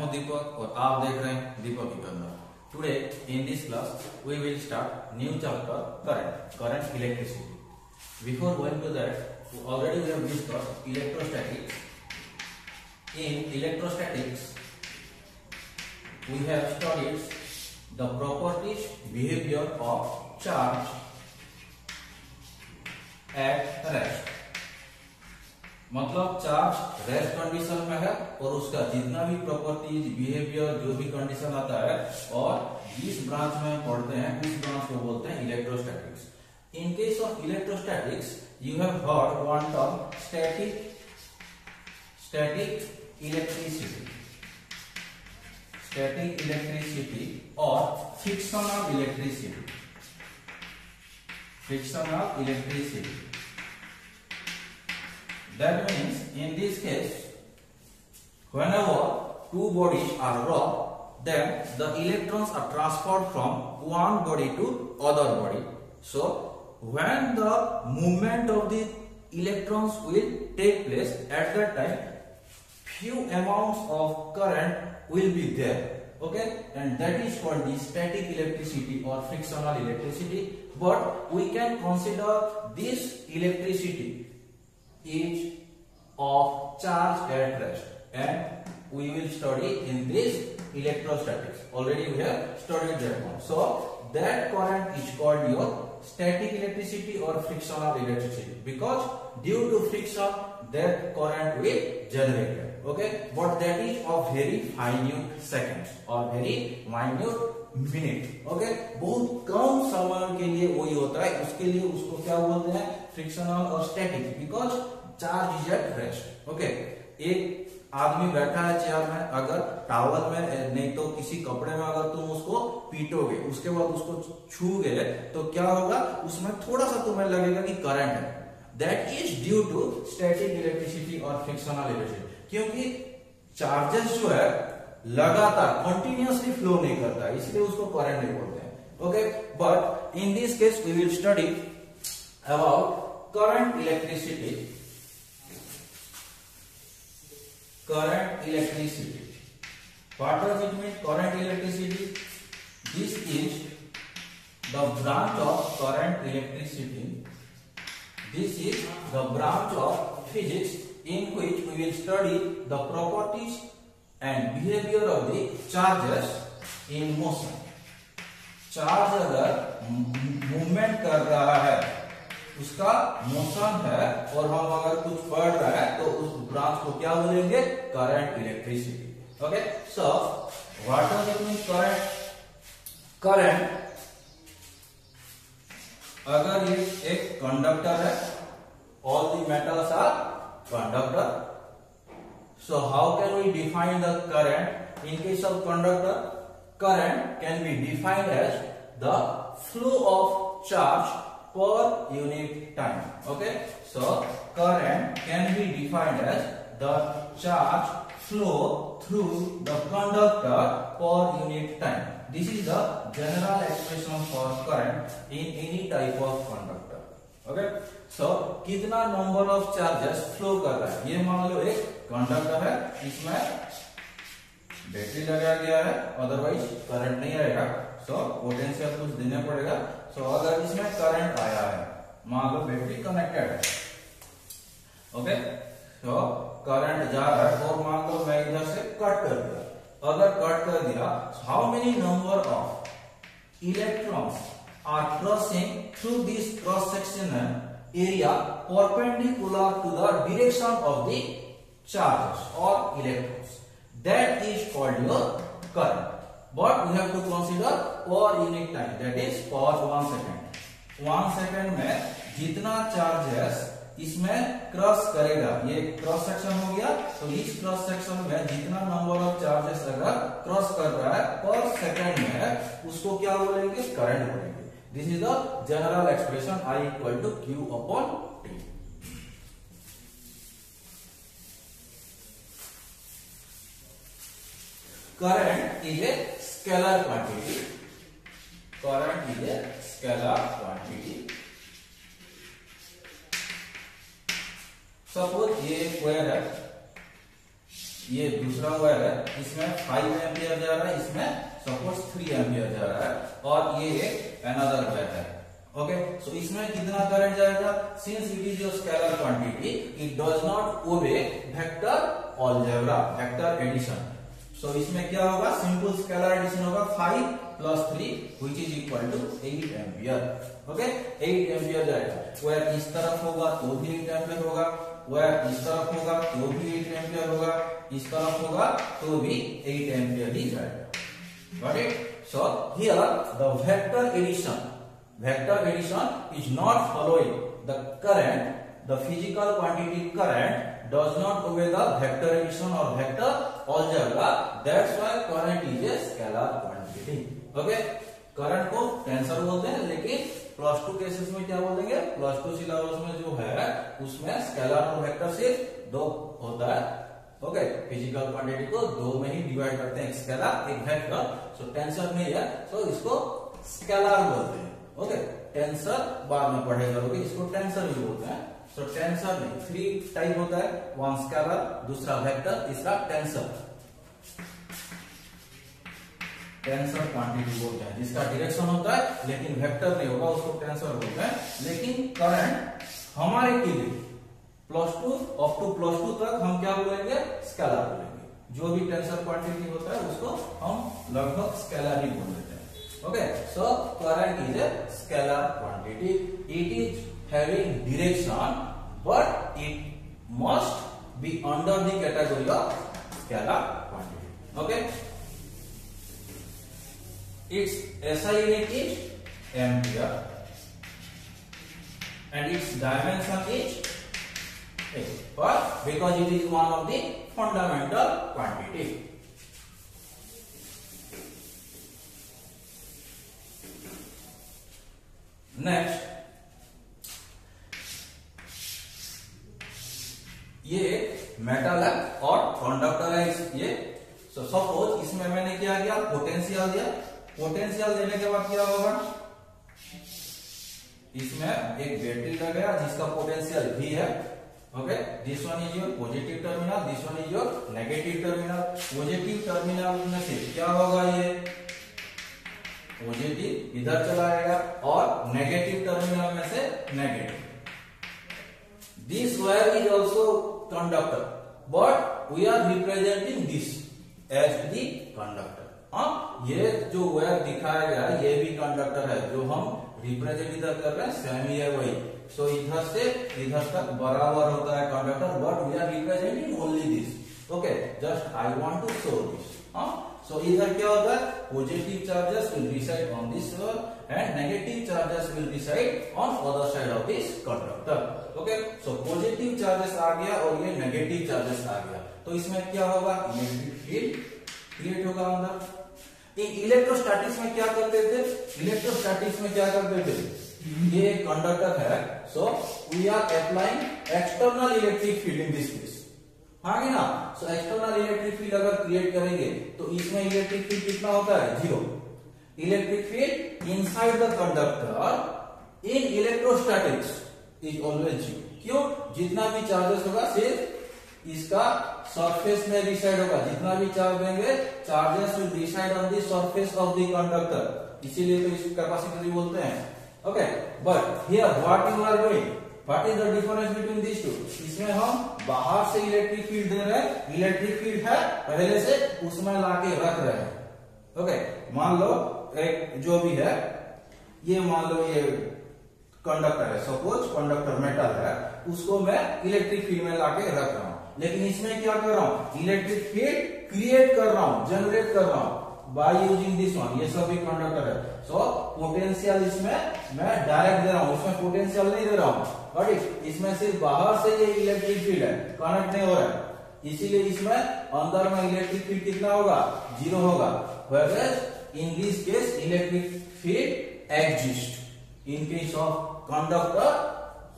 हूं दीपक और आप देख रहे हैं दीपक इकंदर। Today in this class we will start new chapter current electricity. Before going to that, already we have discussed electrostatics. In electrostatics, we have studied the properties, behavior of charge at rest. मतलब charge rest condition में है और उसका जितना भी properties behaviour जो भी condition आता है और जिस ब्रांच में पढ़ते हैं उस ब्रांच को बोलते हैं electrostatics. In case of electrostatics you have heard one term static electricity और frictional electricity. That means in this case, whenever two bodies are rubbed, then the electrons are transferred from one body to other body. So when the movement of the electrons will take place, at that time few amounts of current will be there, okay, and that is called the static electricity or frictional electricity. But we can consider this electricity is of charge at rest, and we will study in this electrostatics. Already we have studied that one. So that current is called your static electricity or frictional electricity, because due to friction that current will generate, okay, but that is of very minute seconds or very minute minute, okay, बहुत कम समय के लिए वही होता है, उसके लिए उसको क्या बोलते हैं, फ्रिक्शनल और static, because charge is at rest, okay. एक आदमी बैठा है चेयर में, अगर टॉवल में नहीं तो किसी कपड़े में अगर तुम उसको पीटोगे, उसके बाद उसको छू गए तो क्या होगा, उसमें थोड़ा सा तुम्हें लगेगा कि करंट है, that is due to static electricity और फ्रिक्शनल इलेक्ट्रिसिटी, क्योंकि चार्जेस जो है लगातार कंटिन्यूअसली फ्लो नहीं करता, इसलिए उसको करंट नहीं बोलते हैं, okay. But in this case we will study about current electricity. What does it mean, current electricity? This is the branch of current electricity. This is the branch of physics in which we will study the properties and behavior of the charges in motion. Charge अगर movement कर रहा है, उसका motion है, और हम अगर कुछ पढ़ रहा है तो उस ब्रांच को क्या बोलेंगे, current electricity, okay. So what does it mean current? अगर ये एक कंडक्टर है, all the metals are conductor, so how can we define the current? In case of conductor, current can be defined as the flow of charge per unit time, okay. So current can be defined as the charge flow through the conductor per unit time. This is the general expression for current in any type of conductor, okay. So कितना number of charges flow कर रहा है, ये मान लो एक conductor है, इसमें battery लगाया गया है, अदरवाइज करंट नहीं आएगा, सो पोटेंशियल कुछ देना पड़ेगा। सो अगर इसमें करंट आया है, मान लो बैटरी कनेक्टेड है, ओके, तो करंट जा रहा है, और मान लो मैं इधर से कट कर दिया, अगर कट कर दिया, how many number of electrons are crossing through this cross sectional area perpendicular to the direction of the charges or electrons, that is called your current. But we have to consider per unit time, that is per 1 second. 1 second में जितना charges इसमें cross करेगा, ये cross section हो गया, तो इस cross section में जितना नंबर ऑफ चार्जेस अगर क्रॉस कर रहा है पर सेकंड में, उसको क्या बोलेंगे, करंट बोलेंगे। This is the general expression I equal to Q upon T. Current is a scalar quantity. Current is a scalar quantity. Suppose ये स्क्वायर है, ये दूसरा वायर है, इसमें 5 एम्पियर जा रहा है, इसमें सपोज 3 एम्पियर जा रहा है, और ये एक अनदर वायर है। ओके, सो इसमें कितना करंट जाएगा? Since it is your scalar quantity, it does not obey vector algebra, vector addition. So इसमें क्या होगा? सिंपल स्केलर एडिशन होगा 5 plus 3 which is equal to 8 ampere. Okay, 8 ampere जाएगा। Wire इस तरफ होगा तो भी 8 एम्पियर होगा, वायर इस तरफ होगा तो भी 8 एम्पियर होगा, इस तरफ होगा तो भी 8 एम्पियर ही जाएगा। Got it? So here the vector addition is not following the current, the physical quantity current does not obey the vector addition or vector algebra, that's why current is a scalar quantity. Okay, current को tensor बोलते हैं, लेकिन plus 2 cases में क्या बोलेंगे? Plus 2 syllabus में जो है उसमें स्केलर और वेक्टर सिर्फ 2 होता है। ओके, फिजिकल क्वांटिटी को 2 में ही डिवाइड करते हैं, एक स्केलर एक वेक्टर। सो टेंसर नहीं है, सो इसको स्केलर बोलते हैं। ओके, टेंसर बाद में पढ़े करोगे, इसको टेंसर भी बोलते हैं। सो टेंसर में 3 टाइप होता है, वन स्केलर, दूसरा वेक्टर, तीसरा टेंसर। टेंसर क्वांटिटी बोलते हैं जिसका डायरेक्शन होता है लेकिन वेक्टर नहीं होगा, उसको टेंसर बोलते हैं। लेकिन करंट हमारे के लिए +2 अप टू +2 तक हम क्या बोलेंगे? स्केलर बोलेंगे। जो भी टेंसर क्वांटिटी होता है उसको हम लगभग स्केलर ही बोल देते हैं। Okay, so current is a scalar quantity. It is having direction, but it must be under the category of scalar quantity. Okay, its SI unit is ampere, and its dimension is but because it is one of the fundamental quantity. Next, ये metal है और conductor है ये। So suppose इसमें मैंने क्या किया? Potential दिया। पोटेंशियल देने के बाद क्या होगा? इसमें एक बैटरी लगाया जिसका पोटेंशियल V है। Okay, this one is your positive terminal, this one is your negative terminal. Positive terminal में से क्या होगा? ये पॉजिटिव इधर चला आएगा और नेगेटिव टर्मिनल में से negative. This wire is also conductor, but we are representing this as the conductor. हाँ, ये जो वायर दिखाया गया है ये भी कंडक्टर है, जो हम रिप्रेजेंट इधर कर रहे हैं सेम ही है वही। सो इधर से इधर तक बराबर होता है conductor, but we are representing only this. Okay, just I want to show this. हाँ, सो इधर क्या होता है? Positive charges will reside on this end negative charges will reside on other side of this conductor. Okay, so positive charges आ गया और ये negative charges आ गया, तो इसमें क्या होगा? इलेक्ट्रिक फील्ड क्रिएट होगा अंदर। इलेक्ट्रोस्टैटिक्स में क्या करते थे? इलेक्ट्रोस्टैटिक्स में क्या करते थे? ये कंडक्टर है, so we are applying external electric field in this case. हाँ कि ना? सो एक्सटर्नल इलेक्ट्रिक फील्ड अगर क्रिएट करेंगे तो इसमें इलेक्ट्रिक फील्ड कितना होता है? 0। Electric field inside the conductor in electrostatics is always 0। क्यों? जितना भी चार्जेस होगा सिर्फ इसका सरफेस में रिसाइड होगा। जितना भी चार्ज देंगे, charges will reside on the surface of the conductor, इसीलिए तो इसको कैपेसिटी बोलते हैं। Okay, but here what you are doing? What is the difference between this two? इसमें हम बाहर से इलेक्ट्रिक फील्ड दे रहे हैं, इलेक्ट्रिक फील्ड है पहले से, उसमें लाके रख रहे हैं। ओके, मान लो एक जो भी है, ये मान लो ये कंडक्टर है, सपोज कंडक्टर मेटल है, उसको मैं इलेक्ट्रिक फील्ड में लाके रख रहा हूं। लेकिन इसमें क्या कर रहा हूं? इलेक्ट्रिक फील्ड क्रिएट कर रहा हूं, जनरेट कर रहा हूं बाय यूजिंग दिस वन। ये सभी कंडक्टर है, सो पोटेंशियल इसमें मैं डायरेक्ट दे रहा हूं, इसमें पोटेंशियल नहीं दे रहा हूं। बट इसमें सिर्फ बाहर से ये इलेक्ट्रिक फील्ड है, कनेक्ट नहीं हो रहा है, इसीलिए इसमें अंदर में इलेक्ट्रिक फील्ड कितना होगा? 0 होगा। Whereas in this case electric field exists in case of conductor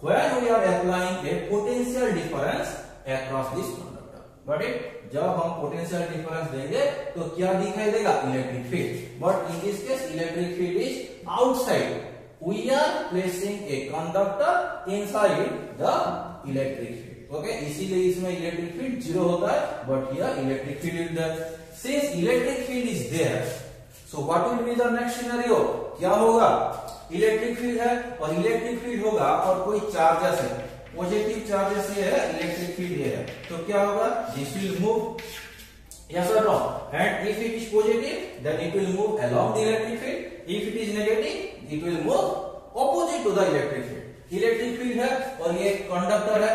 when we are applying a potential difference across this conductor। Got it? जब हम पोटेंशियल डिफरेंस देंगे तो क्या दिखाई देगा? Electric field. But in this case electric field is outside, we are placing a conductor inside the electric field. Okay, इसीलिए इसमें electric field zero होता है, but here electric field is there. Since electric field is there, so what will be the next scenario? क्या होगा? Electric field है और electric field होगा और कोई चार्जेस है, पॉजिटिव चार्जेस ये है, इलेक्ट्रिक फील्ड ये है, तो क्या होगा? This will move, yes or no? And if it is positive, then it will move along the electric field. If it is negative, it will move opposite to the electric field. Electric field है और ये conductor है,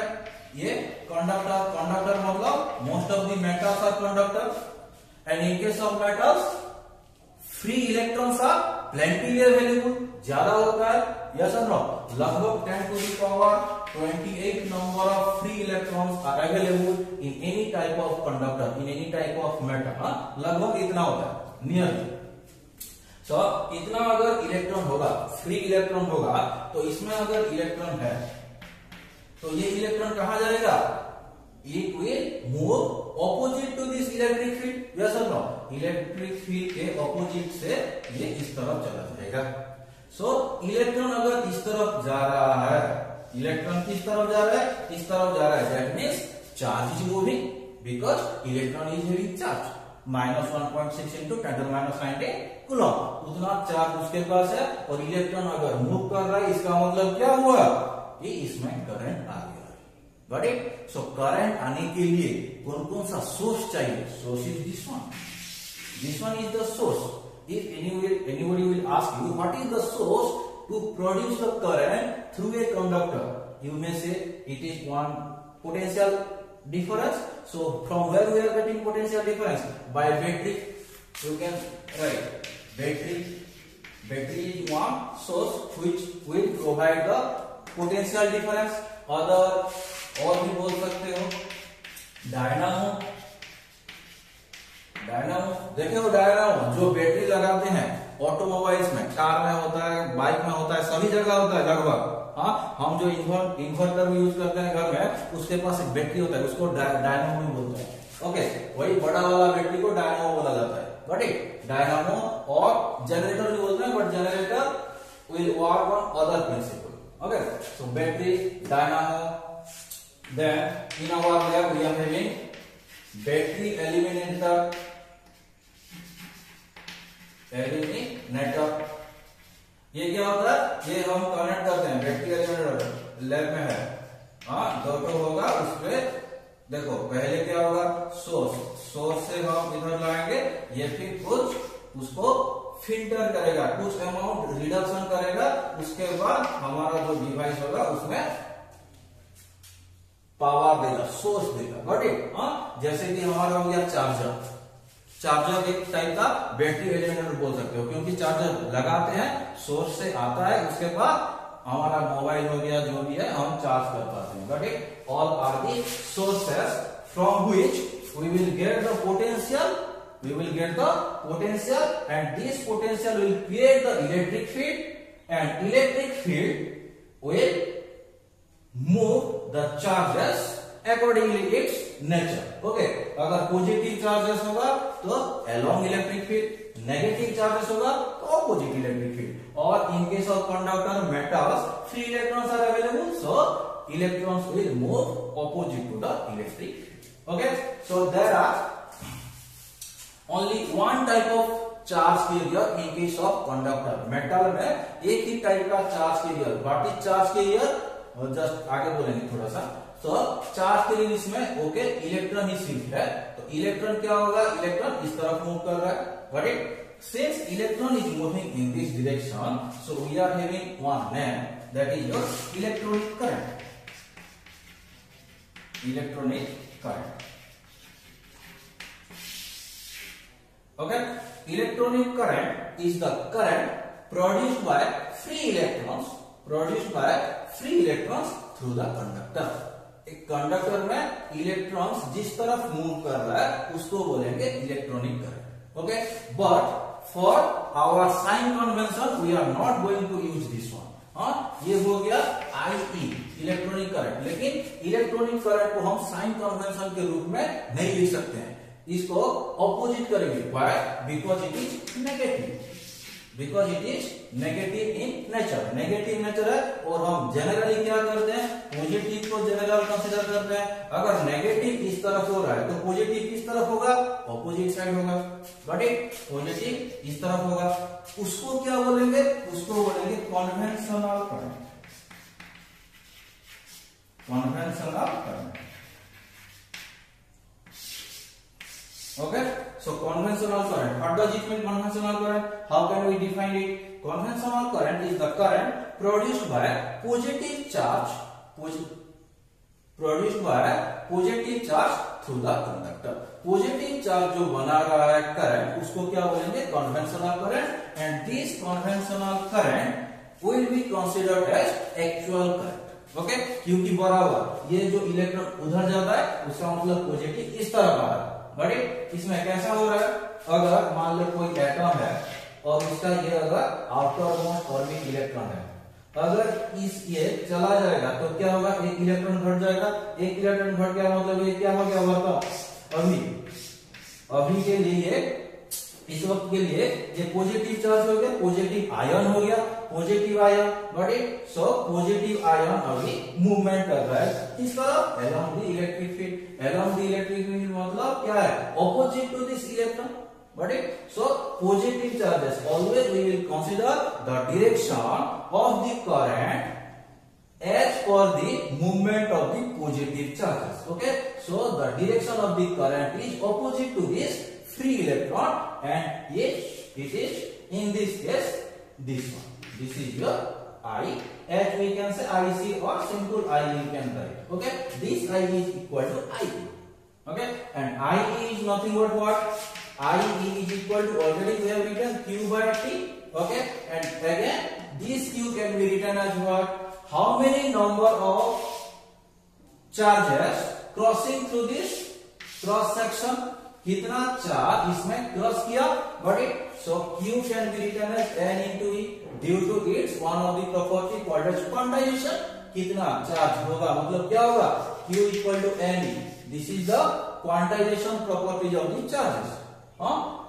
ये conductor मतलब most of the metals are conductor and in case of metals free electrons are plentily available, ज्यादा होता है, yes और नो? लगभग 10 to the power 28 number of free electrons are available in any type of conductor, in any type of metal. लगभग इतना होता है, nearly. सो इतना अगर इलेक्ट्रॉन होगा, फ्री इलेक्ट्रॉन होगा, तो इसमें अगर इलेक्ट्रॉन है तो ये इलेक्ट्रॉन कहां जाएगा? It will move opposite to this electric field, yes or no? Electric field के ऑपोजिट से ये इस तरफ चला जाएगा। सो इलेक्ट्रॉन अगर इस तरफ जा रहा है, इलेक्ट्रॉन किस तरफ जा रहा है? इस तरफ जा रहा है, that means charge is moving because electron is having charge -1.6 into 10⁻⁹ coulomb, उतना चार्ज उसके पास है और इलेक्ट्रॉन अगर मूव कर रहा है, इसका मतलब क्या हुआ कि इसमें करंट आ गया। Got it? सो करंट आने के लिए कौन कौन सा सोर्स चाहिए? Source is this one, this one is the source. If anybody will ask you what is the source to produce the current through a conductor, you may say it is one potential difference. So from where we are getting potential difference? By battery. You can write battery. Battery is one source which will provide the potential difference. Other और भी बोल सकते हो dynamo. Dynamo देखे हो, dynamo जो battery लगाते हैं ऑटोमोबाइल्स में, कार में होता है, बाइक में होता है, सभी जगह होता है लगभग। हाँ, हम जो इन्वर्टर यूज करते हैं घर में, उसके पास एक बैटरी होता है, उसको डायनामो भी बोलते हैं। ओके, वही बड़ा वाला बैटरी को डायनामो बोला जाता है। Got it? डायनामो और जनरेटर भी बोलते हैं, but generator will work on other principle. Okay, so battery, dynamo. Then in our lab we are having battery eliminator. ये क्या होता है? ये हम कनेक्ट करते हैं, बैटरी एलिमेंटर लैब में है। हाँ, दो तो होगा, उसपे देखो पहले क्या होगा? सोर्स से हम इधर लाएंगे, ये फिर कुछ उसको फिल्टर करेगा, कुछ अमाउंट रिडक्शन करेगा, उसके बाद हमारा जो डिवाइस होगा उसमें पावर देगा, सोर्स देगा। Got it? हाँ, जैसे कि हमारा हो गया चार्जर। चार्जर एक टाइप का बैटरी एलिमेंटर बोल सकते हो, क्योंकि चार्जर लगाते हैं, सोर्स से आता है, उसके बाद हमारा मोबाइल हो गया, जो भी है, हम चार्ज कर पाते हैं। Got it? All are the sources from which we will get the potential, we will get the potential, and this potential will create the electric field, and electric field will move the charges accordingly its nature. Okay, अगर positive charges होगा तो along electric field, negative charges होगा तो opposite electric field. और in case of conductor metals, free electrons are available, so electrons will move opposite to the electric field. Okay, so there are only one type of charge carrier in case of conductor. Metal में एक ही type का charge carrier, what is charge carrier, just आगे बोलेंगे थोड़ा सा। तो charge carrier इसमें okay, electron ही सिर्फ है, तो इलेक्ट्रॉन क्या होगा? इलेक्ट्रॉन इस तरफ मूव कर रहा है। Got it? Since electron is moving in this direction, so we are having one name, that is your electronic current. Electronic current. Okay, electronic current is the current produced by free electrons, through the conductor. एक conductor में electrons जिस तरफ move कर रहा है उसको बोलेंगे electronic current. Okay, but for our sign convention we are not going to use this one. हाँ, ये हो गया IE इलेक्ट्रॉनिक करंट, लेकिन इलेक्ट्रॉनिक करंट को हम साइन कन्वेंशन के रूप में नहीं लिख सकते हैं, इसको ऑपोजिट करेंगे। Why? Because it is negative, because it is negative in nature, negative nature है। और हम जनरली क्या करते हैं? पॉजिटिव को जनरल कंसीडर करते हैं, तरफ हो रहा है तो पॉजिटिव किस तरफ होगा, ऑपोजिट साइड होगा, गॉट इट, पॉजिटिव इस तरफ होगा, उसको क्या बोलेंगे, उसको बोलेंगे conventional current, conventional current. Okay, so conventional current, what does it mean conventional current, how can we define it? Conventional current is the current produced by positive charge, produced by positive charge through the conductor। Positive charge जो बना रहा है current उसको क्या बोलेंगे, conventional current, and this conventional current will be considered as actual current. Okay, क्योंकि बराबर ये जो इलेक्ट्रॉन उधर जाता है उसका मतलब पॉजिटिव इस तरफ आ रहा है, बट इसमें कैसा हो रहा है, अगर मान लो कोई एटम है और उसका ये अगर आउटर मोस्ट ऑर्बिट इलेक्ट्रॉन है, अगर इस ये चला जाएगा तो क्या होगा, एक इलेक्ट्रॉन घट जाएगा, एक इलेक्ट्रॉन घट गया मतलब ये क्या हो गया, वर्तमान अभी के लिए इस वक्त के लिए ये पॉजिटिव चार्ज हो गया, पॉजिटिव आयन हो गया, positive ion, got it. So positive ion अभी मूवमेंट कर रहा है किस तरफ, along the electric field, along the electric field मतलब क्या है, opposite to this electron, got it. So positive charges always we will consider the direction of the current as per the movement of the positive charges। Okay, so the direction of the current is opposite to this free electron, and it is in this case this one, this is your I, as we can say IC or simple I you can write। Okay, this I is equal to I, okay, and I is nothing but what, I is equal to, already we have written Q by T, okay, and again this Q can be written as what, how many number of charges crossing through this cross section, कितना charge इसमें cross किया, got it. So Q can be written as N into E due to its one of the property called as quantization। कितना charge होगा मतलब क्या होगा, Q equal to N E, this is the quantization properties of the charges।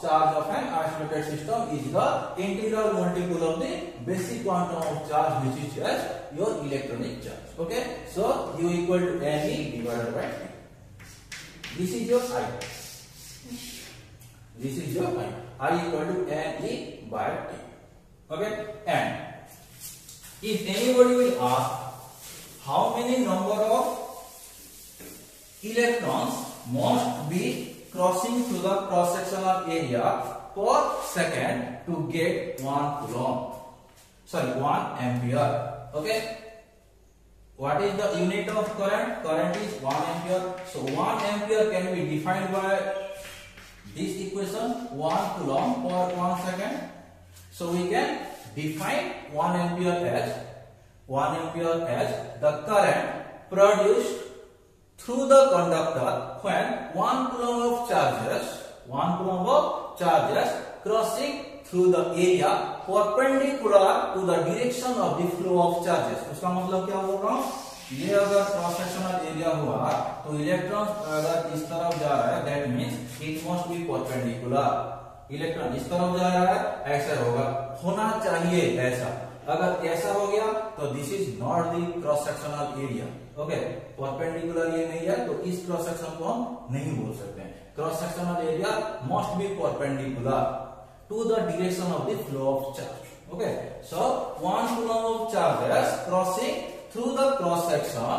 Charge of an isolated system is the integral multiple of the basic quantum of charge, which is as your electronic charge। Okay, so U equal to Ne divided by T, this is your I, this is your I equal to Ne by T। Okay, and if anybody will ask how many number of electrons must be crossing through the cross sectional area per second to get 1 coulomb, sorry 1 ampere। Okay, what is the unit of current, current is 1 ampere, so 1 ampere can be defined by this equation, 1 coulomb per 1 second। So we can define 1 ampere as the current produced through the conductor when 1 coulomb of charges crossing through the area perpendicular to the direction of the flow of charges। उसका मतलब क्या बोल रहा हूँ, ये अगर cross sectional area हुआ तो इलेक्ट्रॉन अगर इस तरफ जा रहा है, that means it must be perpendicular, electron इस तरफ जा रहा है ऐसा होना चाहिए ऐसा, अगर ऐसा हो गया तो this is not the cross sectional area. Okay, perpendicular ये नहीं है तो इस क्रॉस सेक्शन को हम नहीं बोल सकते हैं। Cross sectional area must be perpendicular to the direction of the flow of charge. Okay, so 1 coulomb of charges crossing through the cross section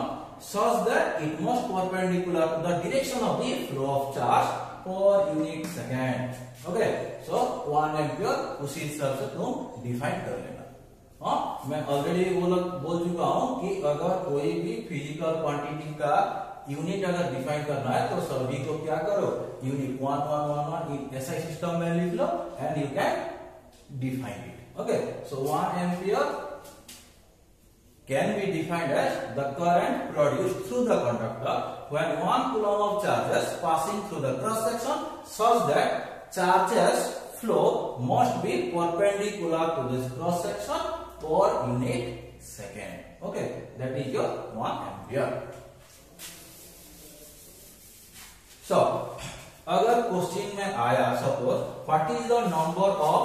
such that it must perpendicular to the direction of the flow of charge per unit second। Okay, so 1 ampere उसी हिसाब से तुम define कर लेना। हाँ, मैं already बोल चुका हूं कि अगर कोई भी फिजिकल क्वांटिटी का यूनिट अगर डिफाइन करना है तो सभी को क्या करो, यूनिट 1 1 1 1 ऐसा सिस्टम में लिख लो and you can define it. Okay, so 1 ampere can be defined as the current produced through the conductor when 1 coulomb of charges passing through the cross section such that charges flow must be perpendicular to this cross section per unit second। Okay, that is your 1 ampere। So अगर question में आया suppose what is the number of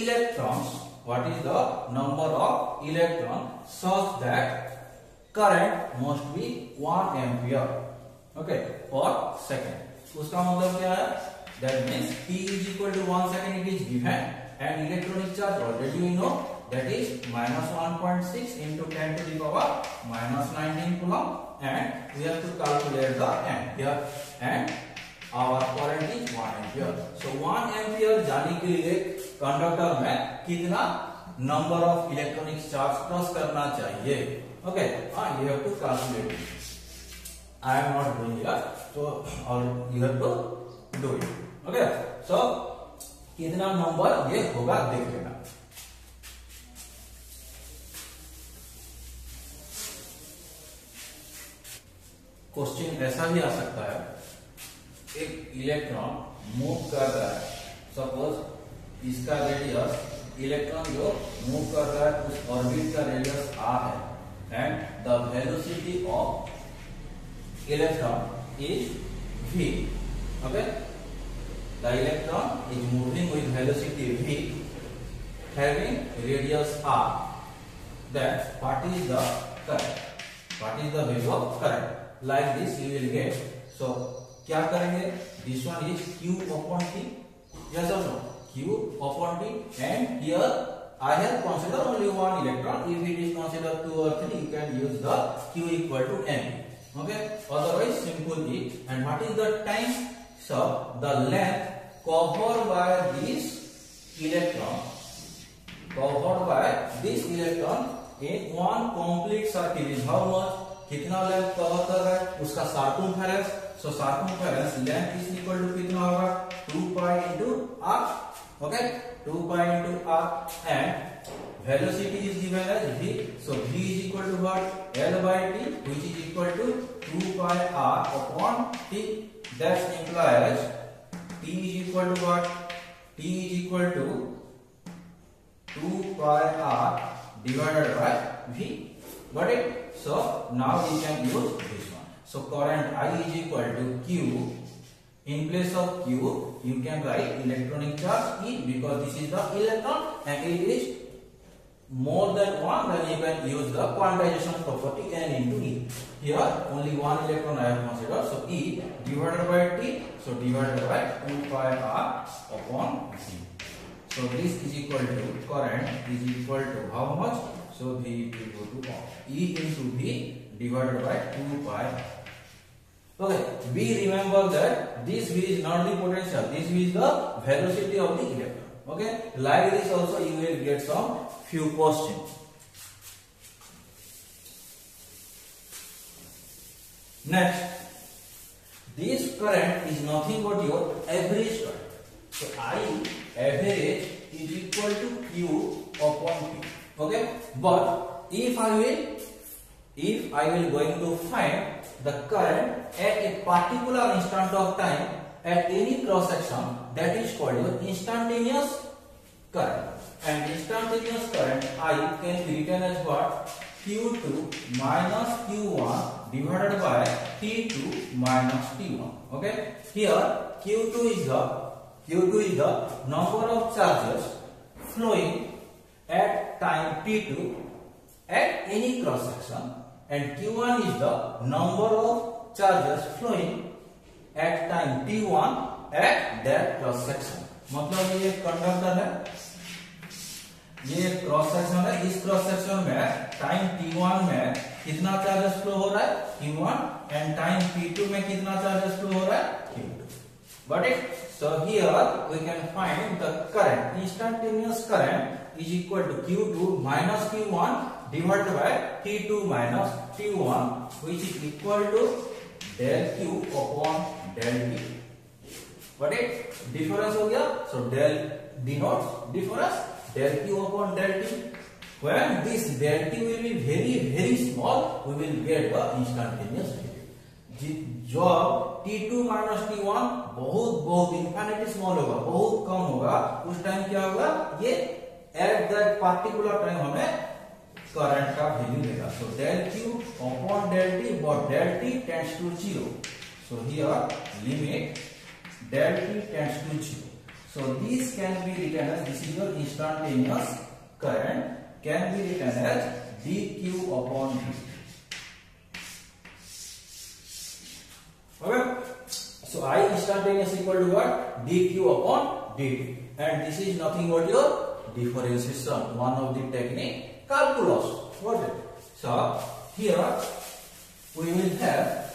electrons, what is the number of electron such that current must be 1 ampere। Okay per second. उसका मतलब क्या है? That means t is equal to 1 second it is given and electronic charge already we know that is minus 1.6 into 10 to the power minus 19 coulomb and we have to calculate the ampere and our current is 1 ampere. So 1 ampere जाने के लिए conductor में कितना number of electronic charge cross करना चाहिए? Okay you have to calculate it. I am not doing it, so or you have to do it. Okay, so कितना number ये होगा देख लेना। क्वेश्चन ऐसा भी आ सकता है, एक इलेक्ट्रॉन मूव कर रहा है, सपोज इसका रेडियस, इलेक्ट्रॉन जो मूव कर रहा है उस ऑर्बिट का रेडियस r है and the velocity of electron is v. Okay, the electron is moving with velocity v having radius r. Then what is the current? What is the value of current? Like this you will get. So क्या करेंगे? This one is q upon t. Yes or no? Q upon t. And here I have considered only one electron. If it is considered 2 or 3, you can use the q equal to m. Okay. Otherwise simple is. And what is the time? So the length covered by this electron. Covered by this electron in one complete circle is how much? कितना length cover कर रहा है? उसका circumference. So circumference length is equal to कितना होगा? 2 pi into r. Okay, 2 pi into r and velocity is given as v. So v is equal to what? l by t which is equal to 2 pi r upon t. That implies t is equal to what? t is equal to 2 pi r divided by v. Got it? So now we can use this one. So current I is equal to Q. In place of Q, you can write electronic charge E because this is the electron and it is more than one. Then you can use the quantization property N into E. Here only one electron I have considered. So E divided by T. So divided by 2 pi r upon C. So this is equal to current is equal to how much? So V is equal to E into V divided by 2 pi. Okay, we remember that this V is not the potential. This V is the velocity of the electron. Okay, like this also you will get some few questions. Next, this current is nothing but your average current. So I average is equal to Q upon P. Okay, but if I will going to find the current at a particular instant of time at any cross section, that is called your instantaneous current. And instantaneous current I can be written as what? Q2 minus Q1 divided by T2 minus T1. Okay, here Q2 is the number of charges flowing at time t2 at any cross section and q1 is the number of charges flowing at time t1 at that cross section. मतलब ये conductor है, ये cross section है, इस cross section में time t1 में कितना charges flow हो रहा है? q1 एंड टाइम t2 में कितना चार्जेस फ्लो हो रहा है? q2. Got it? So here we can find the current. Instantaneous current is equal to Q2 minus Q1 divided by T2 minus T1 which is equal to del Q upon del T. Got it? Difference हो गया. So del denotes difference. Del Q upon del T. When this del T will be very very small, we will get the instantaneous value. जब T2 minus T1 बहुत infinity small होगा, बहुत कम होगा, उस time क्या होगा? ये एट दैट पार्टिकुलर टाइम हमें करंट का वैल्यू देगा. So del Q upon del T, but del T tends to 0. So here limit del T tends to 0. So this can be written as, this is your instantaneous current, can be written as dq upon dt. So I instantaneous equal to what? dq upon dt, and this is nothing but your differentiation, one of the technique calculus. What it? So here we will have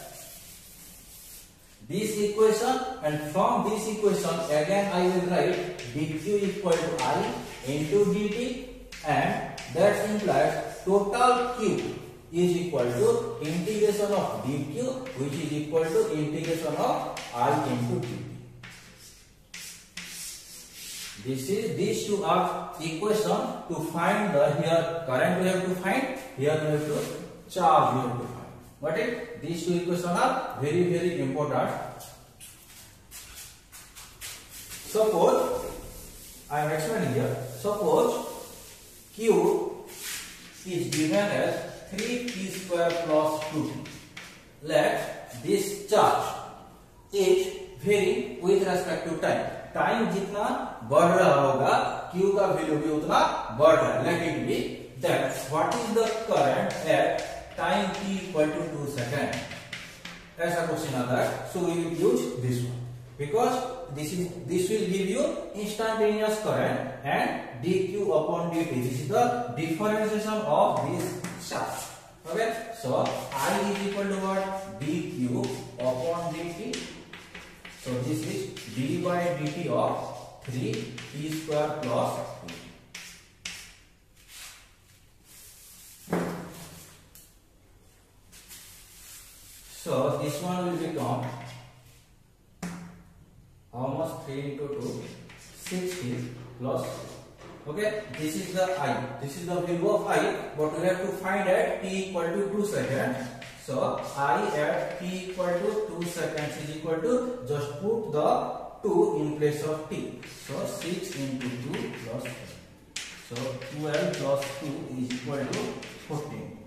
this equation, and from this equation again I will write dq equal to I into dt, and that implies total q is equal to integration of dq, which is equal to integration of I into dt. These two are equation to find the here current we have to find, here we have to charge we have to find. But these two equations are very important. Suppose I am explaining here. Suppose q is given as 3p square plus 2. Let this charge is vary with respect to time. Time जितना बढ़ रहा होगा q का value भी उतना बढ़ रहा है. Let it be that what is the current at time t equal to 2 seconds. ऐसा क्वेश्चन आता है. So we will use this one because this will give you instantaneous current and dq upon dt. This is the differentiation of this charge. Okay. So I is equal to what? dq upon dt. So this is d by dt of 3p square plus 2. So this one will become how much? 3 into 2, 60 plus. Okay, this is the I. This is the value of I, but we have to find at t equal to 2 seconds. So I at t equal to 2 seconds is equal to, just put the 2 in place of t. So 6 into 2 plus 4. So 12 plus 2 is equal to 14.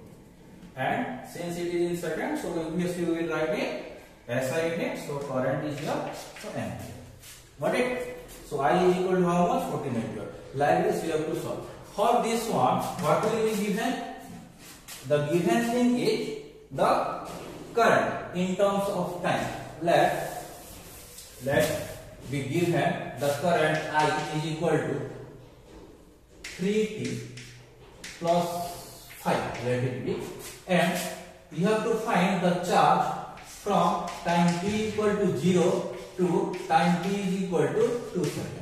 And since it is in seconds, so obviously we will write in SI unit. So current is here, so ampere. Got it? So I is equal to how much? 14 ampere. Like this we have to solve. For this one, what will be given? The given thing is the current in terms of time. Let be given the current I is equal to 3t plus 5. Let it be. And you have to find the charge from time t equal to 0 to time t is equal to 2 seconds.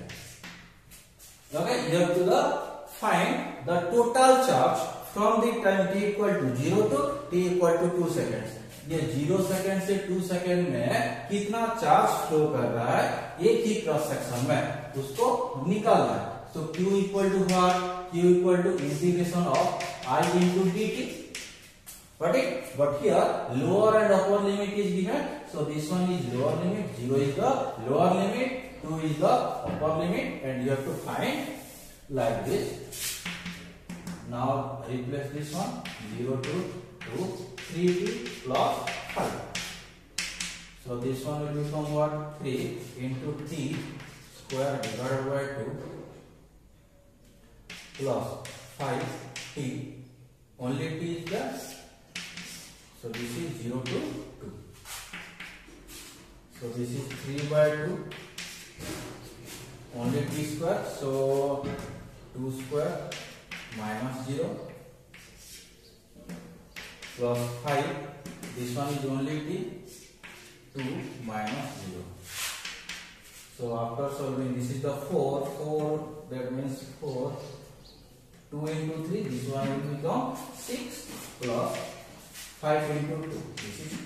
Okay, you have to find the total charge from the time t equal to 0 to t equal to 2 seconds. ये 0 second से 2 second में कितना charge flow कर रहा है एक ही cross section में, उसको निकालना है. So q equal to what? q equal to integration of I into dt. Got it? But here lower and upper limit is given. So this one is lower limit, 0 is the lower limit, 2 is the upper limit, and you have to find like this. Now replace this one, 0 to 2, 3t plus 5. So this one will become what? 3 into t square divided by 2 plus 5t. Only t is there. So this is 0 to 2. So this is 3 by 2. Only t square. So 2 square minus 0 plus 5. This one is only t. 2 minus 0. So after solving, this is the 4. That means 4. 2 into 3. This one will become 6 plus 5 into 2. This is 10.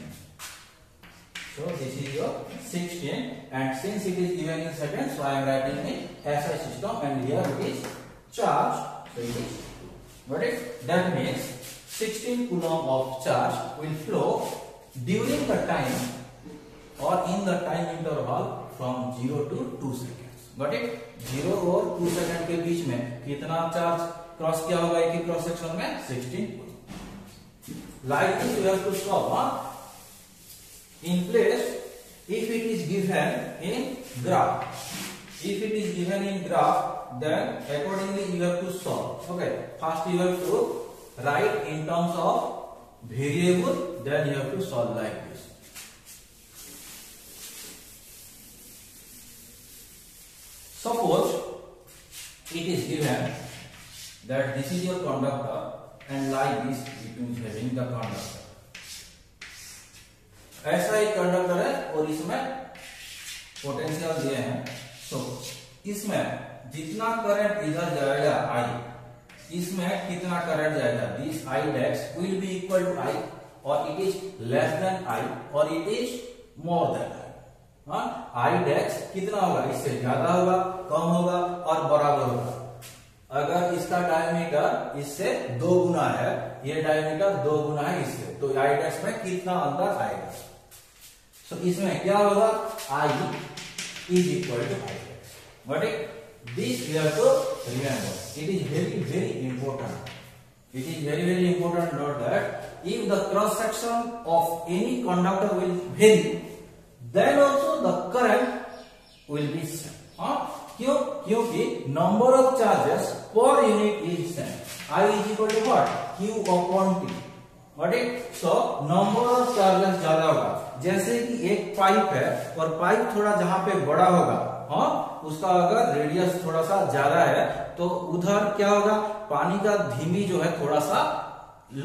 So this is your 16. And since it is given in seconds, so I am writing in SI system, and here it is charge. So it is 2. Got it? That means 16 coulomb of charge will flow during the time or in the time interval from 0 to 2 seconds. Got it? 0 और 2 second के बीच में कितना charge cross किया होगा एक ही cross section में? 16 coulomb. Like this you have to solve. In place, if it is given in graph, if it is given in graph, then accordingly you have to solve. Okay, first you have to write in terms of variable, then you have to solve like this. Suppose it is given that this is your conductor and like this it is having the conductor. ऐसा एक conductor है और इसमें potential दिए हैं. सो इसमें जितना current इधर जाएगा I, इसमें कितना करंट जाएगा? This I dash will be equal to I, और it is less than I और it is more than I. I dash कितना होगा? इससे ज्यादा होगा, कम होगा और बराबर होगा. अगर इसका डायमीटर इससे 2 गुना है, ये डायमीटर 2 गुना है इससे, तो I dash में कितना अंतर आएगा? So इसमें क्या होगा? I is equal to I dash. But this we have to remember. It is very important. It is very important note that if the cross section of any conductor will vary, then also the current will be same. क्यों? क्योंकि number of charges per unit is same. I is equal to what? Q upon T. Got it? So number of charges ज्यादा होगा. जैसे कि एक pipe है और pipe थोड़ा जहां पे बड़ा होगा, उसका अगर रेडियस थोड़ा सा ज्यादा है तो उधर क्या होगा? पानी का धीमी जो है थोड़ा सा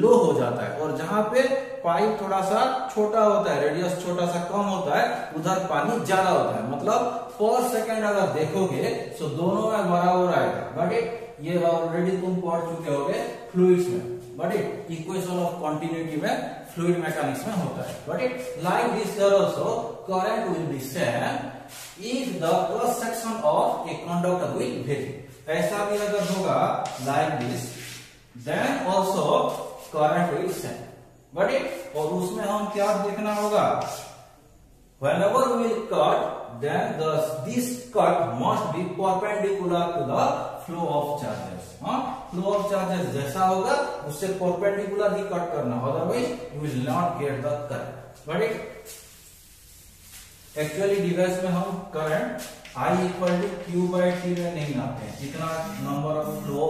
लो हो जाता है, और जहां पे पाइप थोड़ा सा छोटा होता है, रेडियस छोटा सा कम होता है, उधर पानी ज्यादा होता है. मतलब पर सेकंड अगर देखोगे तो दोनों में बराबर आएगा. बट ये ऑलरेडी तुम पढ़ चुके होगे फ्लूइड्स में. बट इक्वेशन ऑफ कंटिन्यूटी में फ्लूइड मैकेनिक्स में होता है. But like this here also current will be same if the cross section of a conductor will vary. ऐसा भी अगर होगा like this, then also current will same. But और उसमें हम क्या देखना होगा? whenever we will cut, then this cut must be perpendicular to the flow of charges. Flow of charges जैसा होगा उससे परपेंडिकुलर ही कट करना, otherwise you will not get the current. But actually device में हम current I equal to Q by T में नहीं नापते हैं. कितना नंबर ऑफ फ्लो,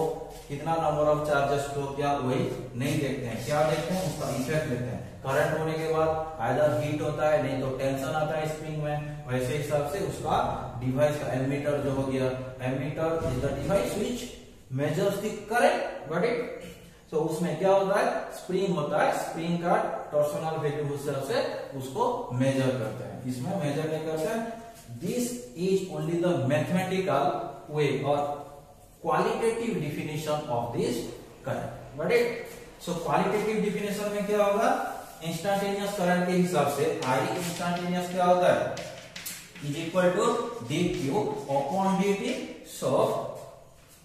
कितना नंबर ऑफ चार्जेस फ्लो किया वही नहीं देखते हैं. क्या देखते हैं? उसका इफेक्ट लेते हैं. करंट होने के बाद आइदर हीट होता है, नहीं तो टेंशन आता है स्प्रिंग में. वैसे हिसाब से उसका डिवाइस का एमीटर जो हो गया, ammeter is the device which measures the current. But so उसमें क्या होता है? स्प्रिंग होता है, स्प्रिंग का टॉर्सनल वैल्यू से उसको मेजर करते हैं. इसमें मेजर नहीं करते हैं. This is only the mathematical way or qualitative definition of this current. But so qualitative definition में क्या होगा? इंस्टेंटेनियस करंट के हिसाब से I इंस्टेंटेनियस क्या होता है? is equal to dq upon dt. So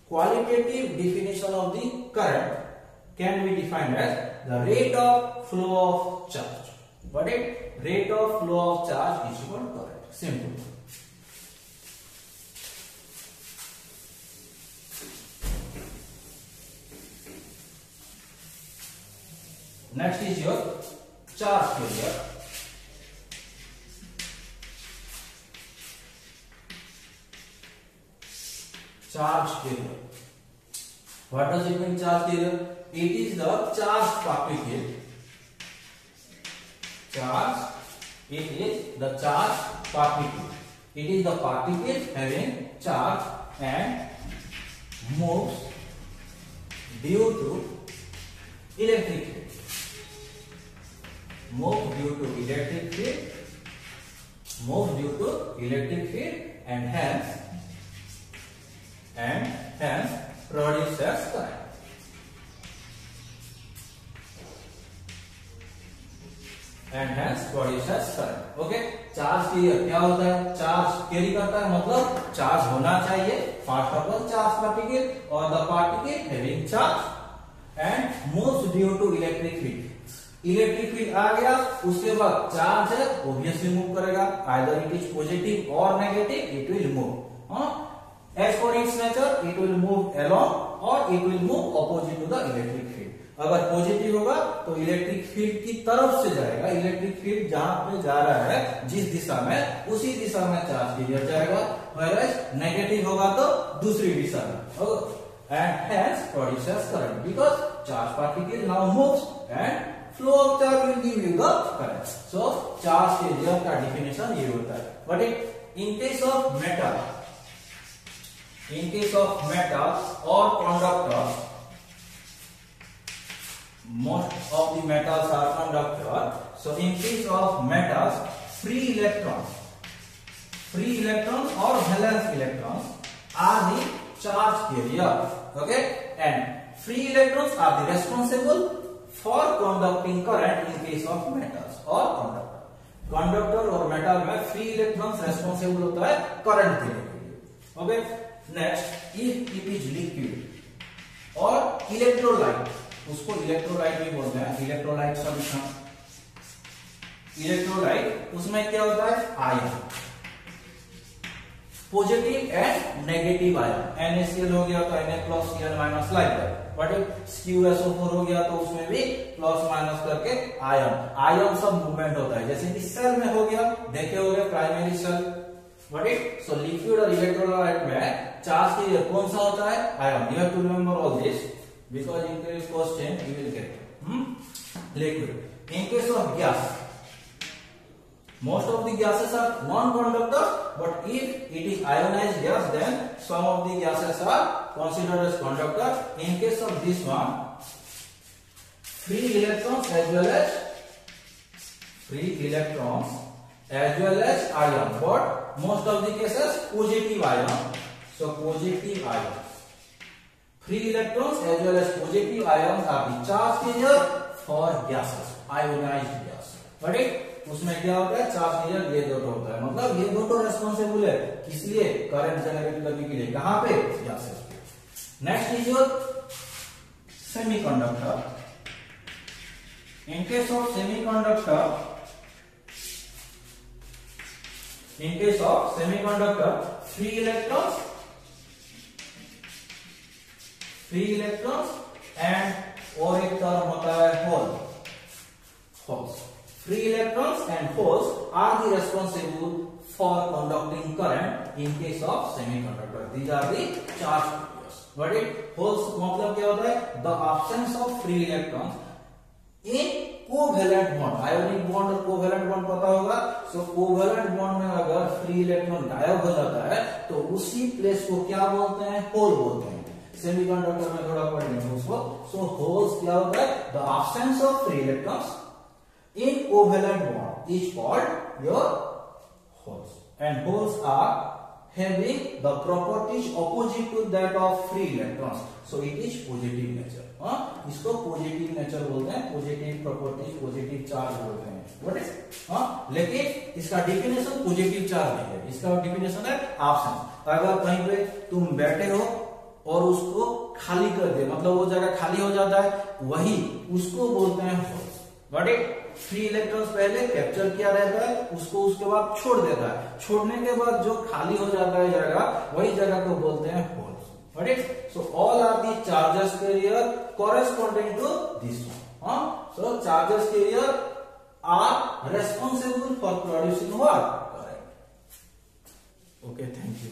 qualitative definition of the current can be defined as the rate of flow of charge. But rate of flow of charge is equal to current. Simple. Next is your charge carrier. Charge carrier. What does it mean, charge carrier? It is the charged particle. Charge. It is the charged particle. It is the particle having charge and moves due to electric field. Move due to electric field. Move due to electric field and hence produces current. And hence produces current. Okay, charge carrier क्या होता है? Charge carry करता है, मतलब charge होना चाहिए. First of all charge particle और the particle having charge and moves due to electric field. Electric field आ गया, उसके बाद चार्ज है ऑब्वियसली मूव करेगा. आइदर इट इज पॉजिटिव और negative, it will move. As for its nature, it will move along or it will move opposite to the electric field. अगर positive होगा तो इलेक्ट्रिक फील्ड की तरफ से जाएगा. इलेक्ट्रिक फील्ड जहां पे जा रहा है जिस दिशा में, उसी दिशा में चार्ज कैरियर जाएगा. whereas नेगेटिव होगा तो दूसरी दिशा में. and hence produces current because charge particle now moves and flow of charge will give you the current. So charge carrier का definition ये होता है. But in case of metal, in case of metals or conductors, most of the metals are conductor. So in case of metals, free electrons or valence electrons are the charge carrier. Okay, and free electrons are the responsible for conducting current in case of metals or conductor. Conductor और metal में free electrons responsible होता है current देने के लिए. Okay, next, if it is liquid और electrolyte, उसको electrolyte भी बोलते हैं. इलेक्ट्रोलाइट सॉल्यूशन, इलेक्ट्रोलाइट उसमें क्या होता है, ion, positive and negative ion. NaCl हो गया तो Na+Cl- like that. But CuSO4 हो गया तो उसमें भी प्लस माइनस करके आयन सब मूवमेंट होता है. जैसे कि सेल में हो गया, देखे हो गए primary cell. But so liquid और इलेक्ट्रोलाइट में चार्ज कैरियर कौन सा होता है, ion. You have to remember all this because in this question you will get liquid. In case of gas, most of the gases are non-conductors, but if it is ionized gas, then some of the gases are considered as conductor. In case of this one, free electrons as well as ion, but most of the cases positive ion. So positive ion, free electrons as well as positive ions are the charge carrier for gases, ionized gas. Got it? उसमें क्या होता है, charge carrier ये दोनों होता है. मतलब ये दोनों रेस्पॉन्सिबल है किस लिए, करंट जनरेट करने के लिए. कहां पे, गैसेस पे. Next is your semiconductor. In case of semiconductor, free electrons and और एक टर्म होता है holes. Free electrons and holes are the responsible for conducting current in case of semiconductor. These are the charge carriers. Got it? Holes मतलब क्या होता है, the absence of free electrons in covalent bond. Ionic bond और covalent bond पता होगा. So covalent bond में अगर free electron गायब हो जाता है तो उसी प्लेस को क्या बोलते हैं, होल बोलते हैं. सेमीकंडक्टर में थोड़ा पढ़ेंगे उसको. So holes क्या होता है, the absence of free electrons in covalent bond is called your holes, and holes are having the properties opposite to that of free electrons, so it is positive nature. इसको positive nature बोलते हैं, positive properties, positive charge बोलते हैं. What is? लेकिन इसका definition positive charge नहीं है, इसका definition है absence. अगर कहीं पे तुम बैठे हो और उसको खाली कर दे, मतलब वो जगह खाली हो जाता है, वही उसको बोलते हैं holes. Got it? Free electrons पहले कैप्चर किया रहता है, उसको उसके बाद छोड़ देता है. छोड़ने के बाद जो खाली हो जाता है जगह, वही जगह को बोलते हैं holes. Got it? So all are the charges carrier corresponding to this one. So charges carrier are responsible for producing what? Current. Okay, thank you.